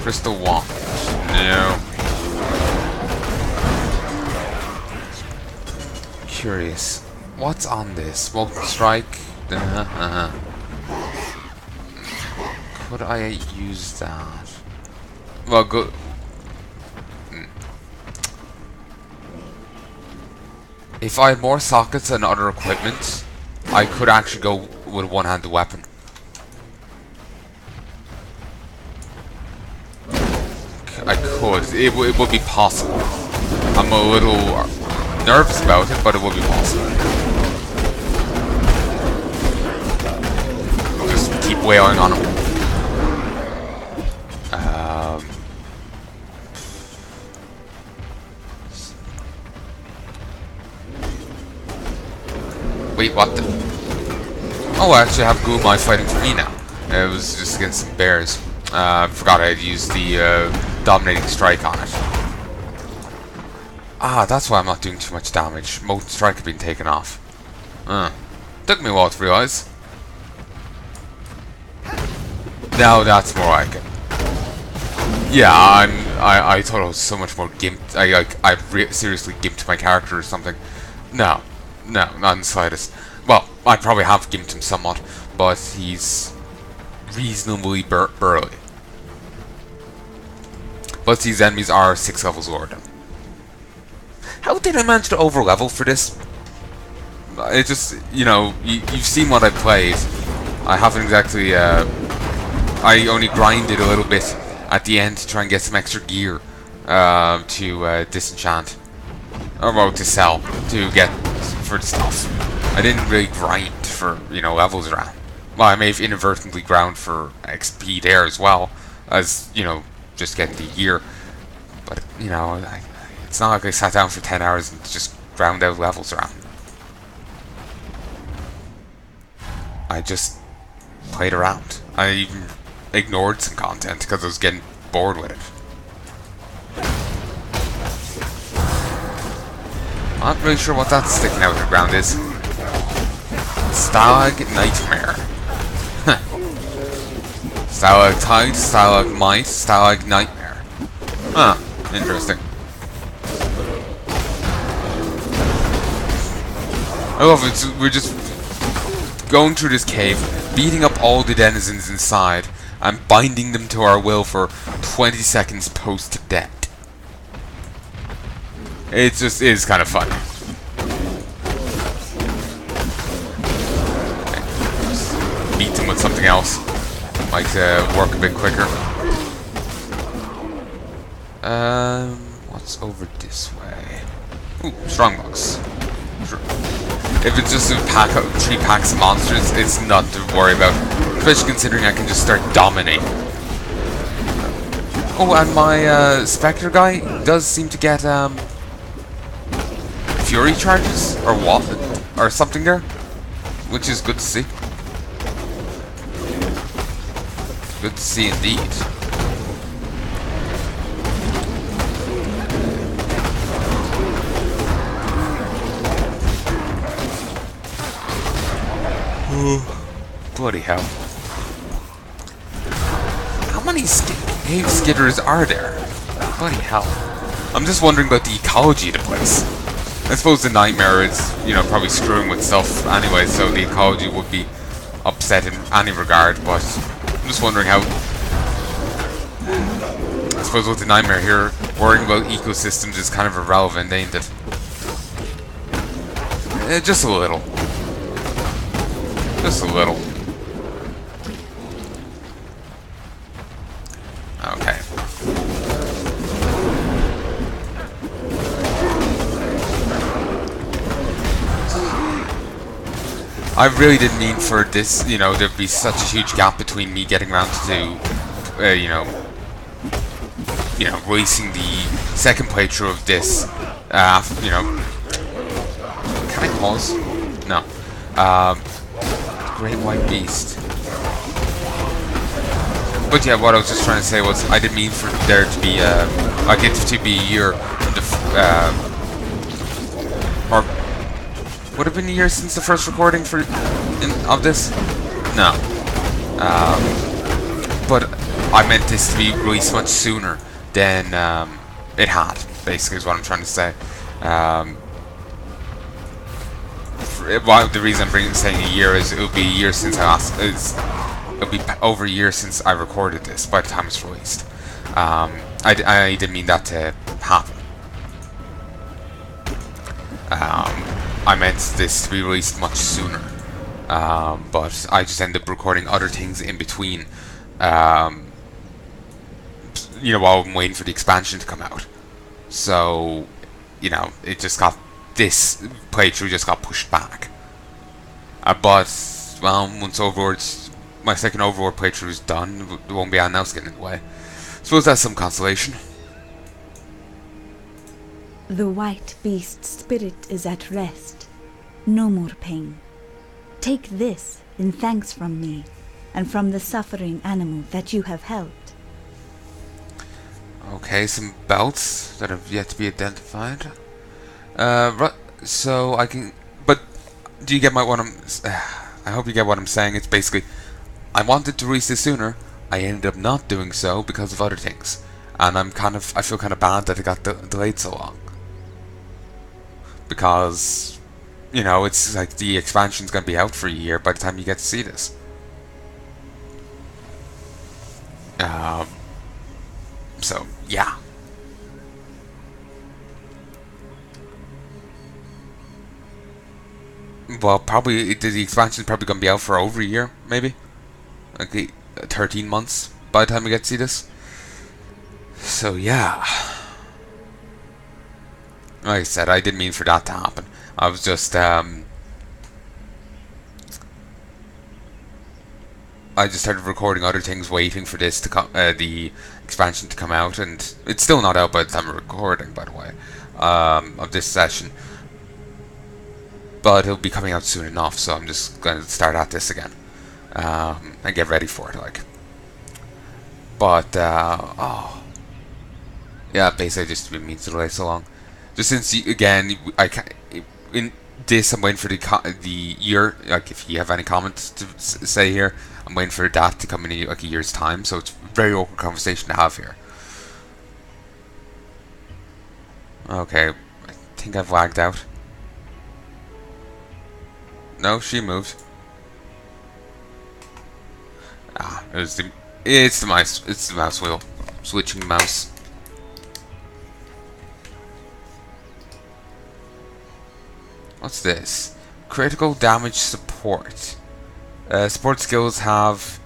Crystal wand. No. Curious. What's on this? Smoke strike? Could I use that? Well, good. If I had more sockets and other equipment, I could actually go with a one-handed weapon. I could. It would be possible. I'm a little nervous about it, but it would be possible. I'll just keep wailing on him. Wait, what the? Oh, I actually have Gulmai fighting for me now. It was just against some bears. Forgot I had used the dominating strike on it. Ah, that's why I'm not doing too much damage. Molten strike had been taken off. Took me a while to realize. Now that's more like it. Yeah, I thought I was so much more gimped. I seriously gimped my character or something. No, not in the slightest. Well, I probably have gimped him somewhat, but he's reasonably burly. But these enemies are 6 levels lower than. How did I manage to overlevel for this? It just, you know, you've seen what I played. I haven't exactly, I only grinded a little bit at the end to try and get some extra gear to disenchant. Or well, to sell, to get for the stuff. I didn't really grind for, you know, levels around. Well, I may have inadvertently ground for XP there as well, as, you know, just getting the gear. But, you know, it's not like I sat down for 10 hours and just ground out levels around. I just played around. I even ignored some content because I was getting bored with it. I'm not really sure what that's sticking out of the ground is. Stalag Nightmare. Stalactite, stalagmite, stalag nightmare. Huh, interesting. I love it. We're just going through this cave, beating up all the denizens inside, and binding them to our will for 20 seconds post-death. It just is kind of fun. Okay. Just beat them with something else. Might work a bit quicker. What's over this way? Ooh, strongbox. If it's just a pack of 3 packs of monsters, it's nothing to worry about. Especially considering I can just start dominating. Oh, and my Spectre guy does seem to get Fury charges or what, or something there, which is good to see. Good to see indeed. Bloody hell. How many cave skitters are there? Bloody hell. I'm just wondering about the ecology of the place. I suppose the nightmare is, you know, probably screwing with stuff anyway, so the ecology would be upset in any regard, but I'm just wondering how... I suppose with the nightmare here, worrying about ecosystems is kind of irrelevant, ain't it? Just a little. Just a little. Okay. I really didn't mean for this, you know, there'd be such a huge gap between me getting around to, you know, releasing the second playthrough of this, you know, can I pause? No. Great White Beast. But yeah, what I was just trying to say was, I didn't mean for there to be, like it to be a year, or would have been a year since the first recording of this? No. But I meant this to be released much sooner than it had, basically is what I'm trying to say. Well, the reason I'm saying a year is it'll be a year since it'll be over a year since I recorded this by the time it's released. I didn't mean that to happen. I meant this to be released much sooner. But I just ended up recording other things in between. You know, while I'm waiting for the expansion to come out. So, you know, this playthrough just got pushed back. But, well, once my second Overlord playthrough is done, there won't be anything else getting in the way. Suppose that's some consolation. The white beast spirit is at rest. No more pain. Take this in thanks from me, and from the suffering animal that you have helped. Okay, some belts that have yet to be identified. So I can, but do you get what I'm? I hope you get what I'm saying. It's basically, I wanted to release this sooner. I ended up not doing so because of other things, and I feel kind of bad that it got delayed so long. Because, you know, it's like the expansion's gonna be out for a year by the time you get to see this. So, yeah. Well, probably, the expansion's probably going to be out for over a year, maybe? Like 13 months by the time we get to see this. So, yeah. Like I said, I didn't mean for that to happen. I was just, I just started recording other things, waiting for this to the expansion to come out, and it's still not out by the time of recording, by the way, of this session. But it'll be coming out soon enough, so I'm just going to start at this again, and get ready for it, like. But oh, yeah, basically just didn't mean to delay so long. Just since again, in this, I'm waiting for the year. Like, if you have any comments to say here, I'm waiting for that to come in like a year's time. So it's a very awkward conversation to have here. Okay, I think I've lagged out. No, she moved. Ah, it's the mouse. It's the mouse wheel. Switching the mouse. What's this? Critical damage support. Support skills have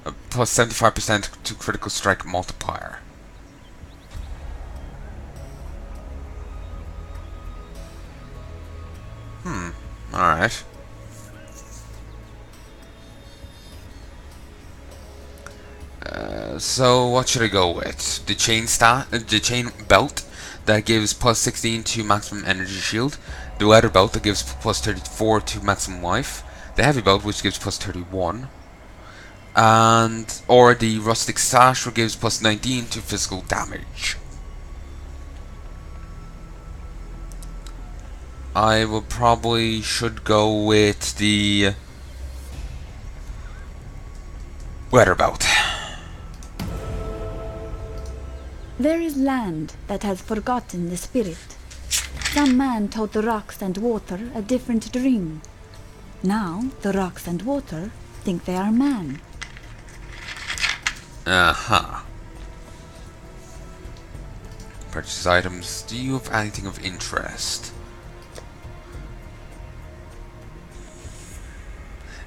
a plus 75% to critical strike multiplier. Alright. So what should I go with? The chain belt that gives plus 16 to maximum energy shield. The leather belt that gives plus 34 to maximum life. The heavy belt which gives plus 31. Or the rustic sash which gives plus 19 to physical damage. I will probably should go with the leather belt. There is land that has forgotten the spirit. Some man told the rocks and water a different dream. Now the rocks and water think they are man. Uh-huh. Purchase items. Do you have anything of interest?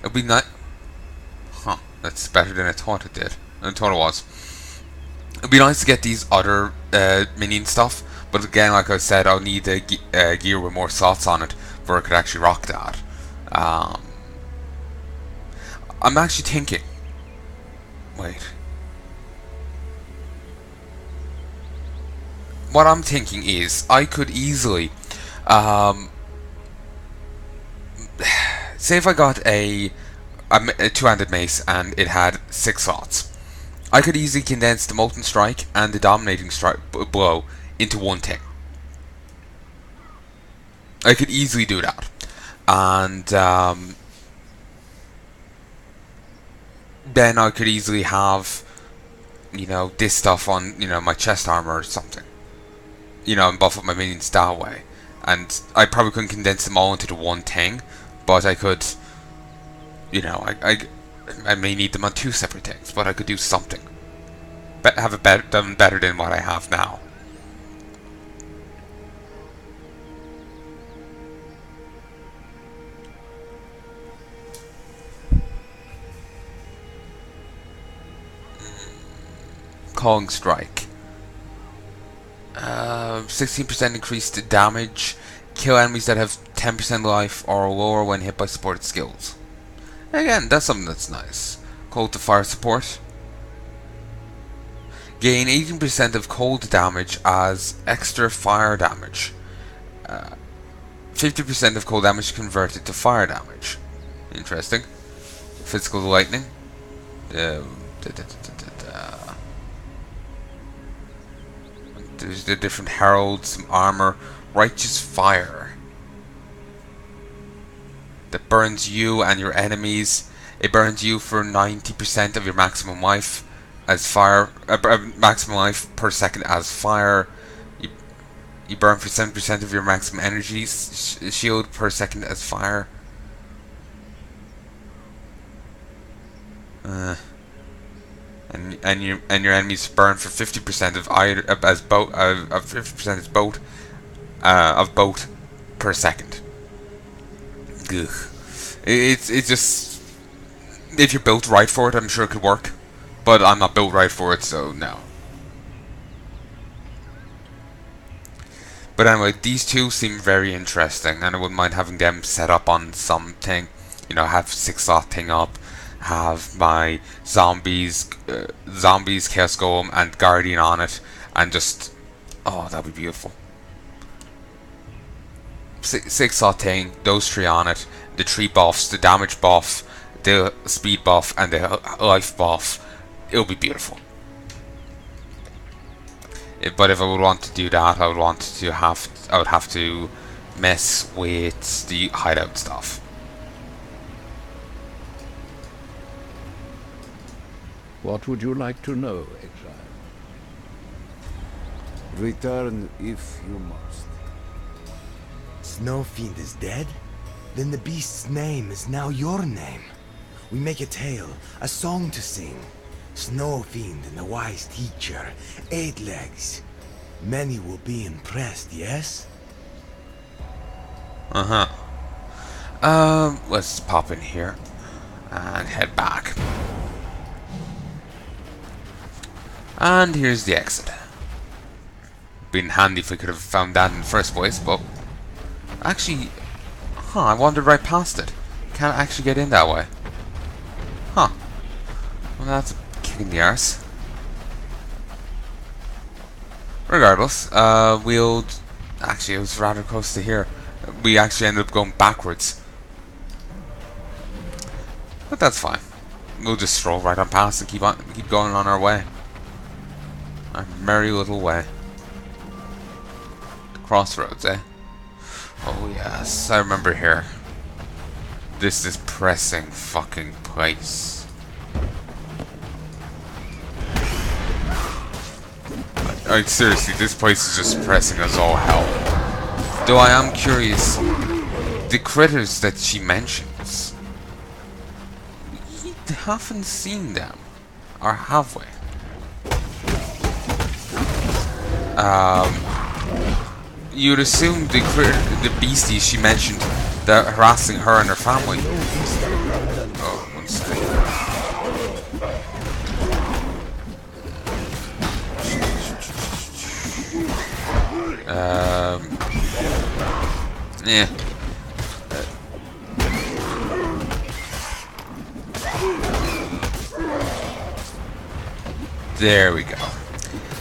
It'll be nice. Huh. That's better than I thought it did. I thought it was. It'd be nice to get these other minion stuff, but again, like I said, I'll need a gear with more slots on it before I could actually rock that. I'm actually thinking. Wait. What I'm thinking is I could easily, say if I got a two-handed mace and it had 6 slots. I could easily condense the Molten Strike and the Dominating Strike blow into one thing. I could easily do that. And then I could easily have you know, this stuff on, you know, my chest armor or something. You know, and buff up my minions that way. And I probably couldn't condense them all into the one thing, but I could, you know, I may need them on two separate things, but I could do something. Have it done better than what I have now. Calling Strike. 16% increased damage. Kill enemies that have 10% life or lower when hit by supported skills. Again, that's something that's nice. Cold to fire support. Gain 18% of cold damage as extra fire damage. 50% of cold damage converted to fire damage. Interesting. Physical lightning. There's the different heralds, some armor. Righteous fire. That burns you and your enemies. It burns you for 90% of your maximum life as fire. Maximum life per second as fire. You burn for 7% of your maximum energy shield per second as fire. And your enemies burn for 50% of either as boat of 50% as boat of boat per second. Ugh. It's just, if you're built right for it, I'm sure it could work, but I'm not built right for it, so no. But anyway, these two seem very interesting, and I wouldn't mind having them set up on something. You know, have 6-slot thing up. Have my zombies, Chaos Golem, and Guardian on it, and just, oh, that'd be beautiful. 6-slot thing, those three on it, the 3 buffs, the damage buff, the speed buff, and the life buff. It'll be beautiful. But if I would want to do that, I would have to mess with the hideout stuff. What would you like to know, Exile? Return if you must. Snow Fiend is dead? Then the beast's name is now your name. We make a tale, a song to sing. Snow Fiend and the wise teacher, 8 legs. Many will be impressed, yes? Let's pop in here and head back. And here's the exit. Been handy if we could have found that in the first place, but actually, I wandered right past it. Can't actually get in that way. Well, that's a kick in the arse. Regardless, actually, it was rather close to here. We actually ended up going backwards. But that's fine. We'll just stroll right on past and keep going on our way. Our merry little way. The crossroads, eh? Oh yes, I remember here. This depressing fucking place. Like seriously, this place is just depressing as all hell. Though I am curious, the critters that she mentions, we haven't seen them, or have we? You'd assume the beasties she mentioned that are harassing her and her family. Oh, one second. Yeah. There we go.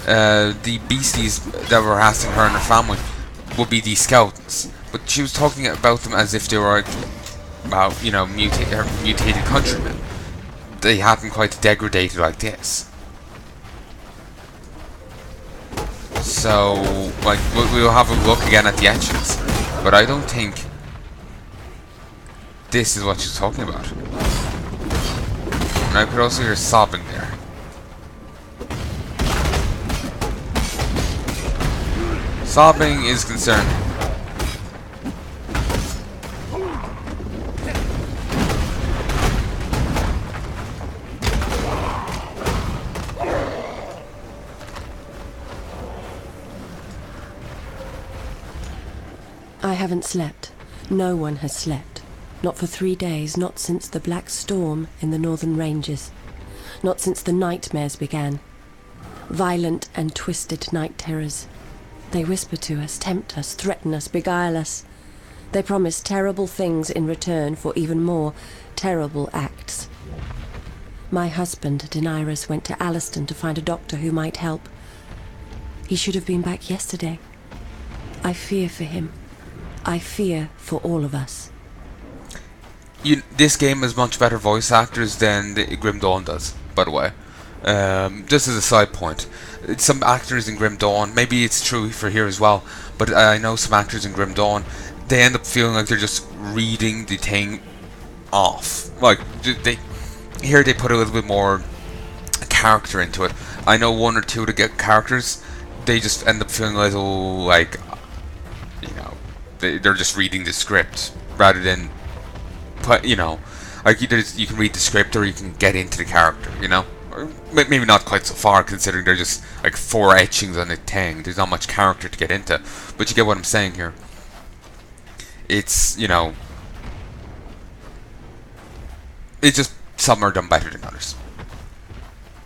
The beasties that were harassing her and her family would be the skeletons, but she was talking about them as if they were, well, you know, mutated countrymen. They hadn't quite degraded like this. So, like, we'll have a look again at the etchings, but I don't think this is what she's talking about. And I could also hear sobbing there. Sobbing is concerned. I haven't slept. No one has slept. Not for 3 days, not since the black storm in the northern ranges. Not since the nightmares began. Violent and twisted night terrors. They whisper to us, tempt us, threaten us, beguile us. They promise terrible things in return for even more terrible acts. My husband, Daenerys, went to Alliston to find a doctor who might help. He should have been back yesterday. I fear for him. I fear for all of us. This game has much better voice actors than Grim Dawn does, by the way. Just as a side point, some actors in Grim Dawn, maybe it's true for here as well, but I know some actors in Grim Dawn, they end up feeling like they're just reading the thing off. Like, here they put a little bit more character into it. I know one or two to get characters, they just end up feeling a little like, you know, they're just reading the script rather than, you know, like either you can read the script or you can get into the character, you know. Or maybe not quite so far, considering they're just like 4 etchings on a thing. There's not much character to get into, but you get what I'm saying here. It's, you know, it's just some are done better than others.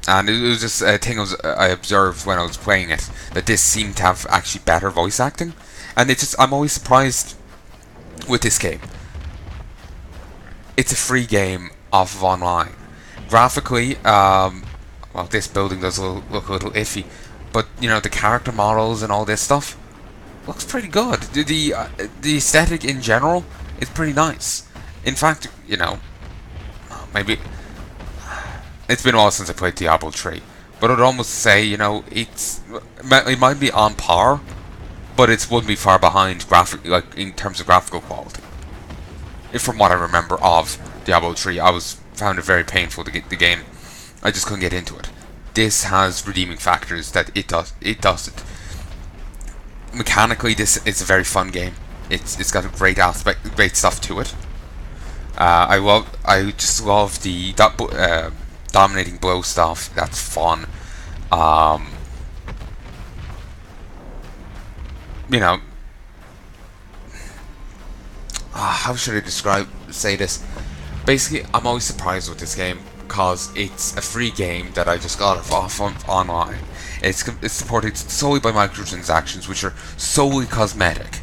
And it was just a thing I observed when I was playing it, that this seemed to have actually better voice acting. And it's just, I'm always surprised with this game. It's a free game off of online. Graphically, well, this building does look a little iffy, but you know, the character models and all this stuff looks pretty good. The aesthetic in general is pretty nice. In fact, you know, maybe it's been a while since I played Diablo 3, but I'd almost say, you know, it might be on par, but it wouldn't be far behind like in terms of graphical quality. From what I remember of Diablo 3, I found it very painful to get the game. I just couldn't get into it. This has redeeming factors that it doesn't. Mechanically, this is a very fun game. It's got a great great stuff to it. I just love the dominating blow stuff. That's fun. You know, how should I say this? Basically, I'm always surprised with this game because it's a free game that I just got off online. It's supported solely by microtransactions, which are solely cosmetic.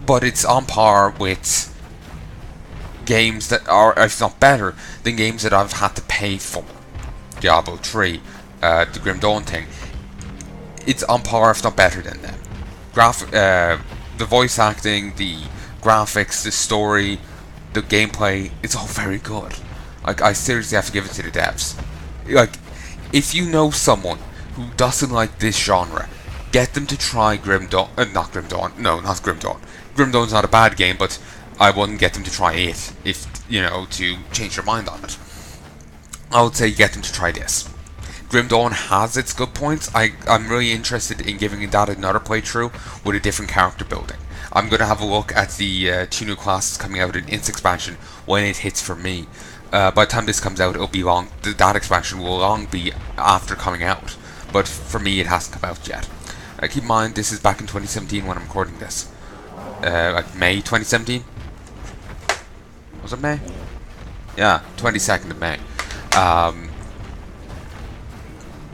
But it's on par with games that are, if not better, than games that I've had to pay for. Diablo 3, the Grim Dawn thing. It's on par, if not better than them. The voice acting, the graphics, the story, the gameplay, it's all very good. Like, I seriously have to give it to the devs. Like, if you know someone who doesn't like this genre, get them to try Grim Dawn. Not Grim Dawn. No, not Grim Dawn. Grim Dawn's not a bad game, but I wouldn't get them to try it if, you know, to change their mind on it. I would say get them to try this. Grim Dawn has its good points. I'm really interested in giving that another playthrough with a different character building. I'm going to have a look at the 2 new classes coming out in its expansion when it hits for me. By the time this comes out, it'll be long. That expansion will long be after coming out. But for me, it hasn't come out yet. Keep in mind, this is back in 2017 when I'm recording this. Like May 2017? Was it May? Yeah, 22nd of May.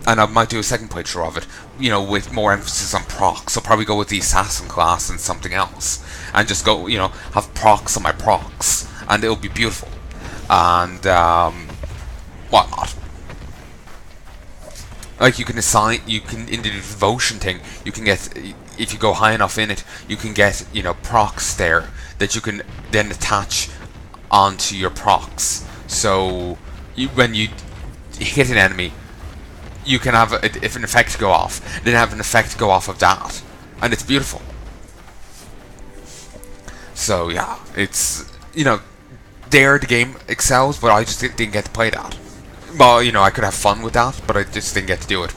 And I might do a second playthrough of it, you know, with more emphasis on procs. I'll probably go with the assassin class and something else, and just go, you know, have procs on my procs, and it'll be beautiful. And whatnot. Like, you can in the devotion thing, you can get, if you go high enough in it, you can get, you know, procs there that you can then attach onto your procs. So when you hit an enemy, you can have if an effect go off, then have an effect go off of that, and it's beautiful. So yeah, it's, you know, there the game excels, but I just didn't get to play that. Well, you know, I could have fun with that, but I just didn't get to do it.